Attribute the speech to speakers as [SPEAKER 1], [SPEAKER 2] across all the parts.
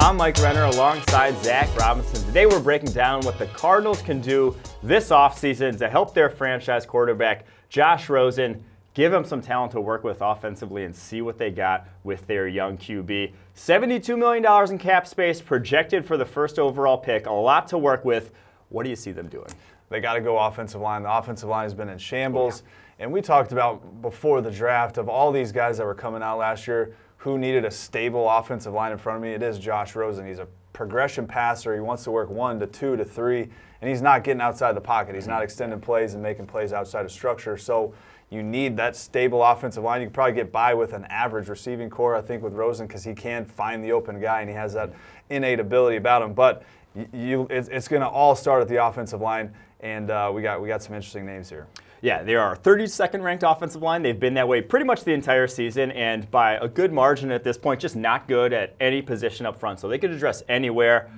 [SPEAKER 1] I'm Mike Renner alongside Zach Robinson. Today we're breaking down what the Cardinals can do this offseason to help their franchise quarterback, Josh Rosen, give him some talent to work with offensively and see what they got with their young QB. $72 million in cap space projected for the first overall pick. A lot to work with. What do you see them doing?
[SPEAKER 2] They got to go offensive line. The offensive line has been in shambles. And we talked about before the draft of all these guys that were coming out last year who needed a stable offensive line in front of me. It is Josh Rosen. He's a progression passer. He wants to work 1 to 2 to 3, and he's not getting outside the pocket. He's not extending plays and making plays outside of structure. So you need that stable offensive line. You can probably get by with an average receiving core, I think, with Rosen because he can find the open guy and he has that innate ability about him. But it's going to all start at the offensive line, and we got some interesting names here.
[SPEAKER 1] Yeah, they are 32nd ranked offensive line. They've been that way pretty much the entire season, and by a good margin at this point, just not good at any position up front. So they could address anywhere.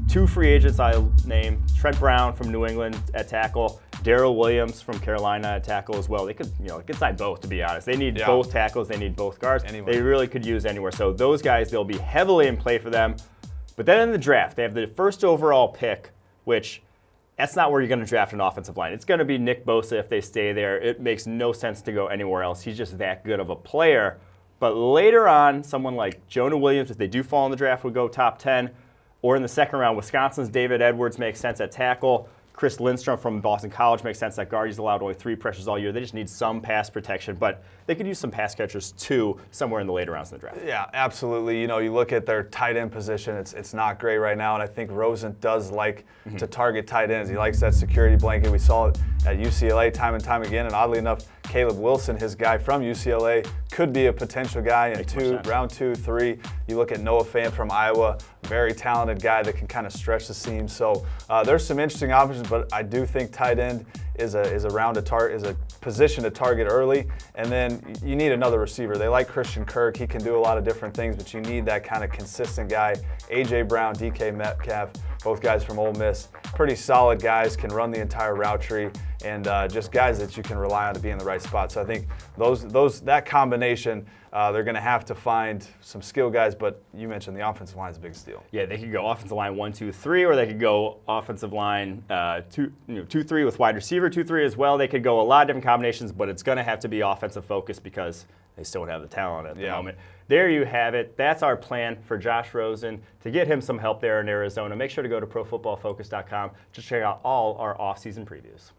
[SPEAKER 1] 2 free agents I'll name: Trent Brown from New England at tackle, Darrell Williams from Carolina at tackle as well. They could, could sign both, to be honest. They need both tackles. They need both guards.
[SPEAKER 2] Anyway.
[SPEAKER 1] They really could use anywhere. So those guys, they'll be heavily in play for them. But then in the draft, they have the first overall pick, which that's not where you're going to draft an offensive line. It's going to be Nick Bosa if they stay there. It makes no sense to go anywhere else. He's just that good of a player. But later on, someone like Jonah Williams, if they do fall in the draft, would go top 10. Or in the second round, Wisconsin's David Edwards makes sense at tackle. Chris Lindstrom from Boston College makes sense at guard. He's allowed only 3 pressures all year. They just need some pass protection, but they could use some pass catchers too somewhere in the later rounds in the draft.
[SPEAKER 2] Yeah, absolutely. You look at their tight end position, it's not great right now, and I think Rosen does like to target tight ends. He likes that security blanket. We saw it at UCLA time and time again, and oddly enough, Caleb Wilson, his guy from UCLA, could be a potential guy in round 2, 3. You look at Noah Fant from Iowa, very talented guy that can kind of stretch the seam. So there's some interesting options, but I do think tight end is a position to target early, and then you need another receiver. They like Christian Kirk. He can do a lot of different things, but you need that kind of consistent guy. A.J. Brown, DK Metcalf, both guys from Ole Miss, pretty solid guys, can run the entire route tree, and just guys that you can rely on to be in the right spot. So I think that combination, they're going to have to find some skill guys, but you mentioned the offensive line is a big steal.
[SPEAKER 1] Yeah, they could go offensive line 1, 2, 3, or they could go offensive line 2, 3 with wide receiver 2, 3 as well. They could go a lot of different combinations, but it's going to have to be offensive focused because they still don't have the talent at the moment. There you have it. That's our plan for Josh Rosen to get him some help there in Arizona. Make sure to go to ProFootballFocus.com to check out all our offseason previews.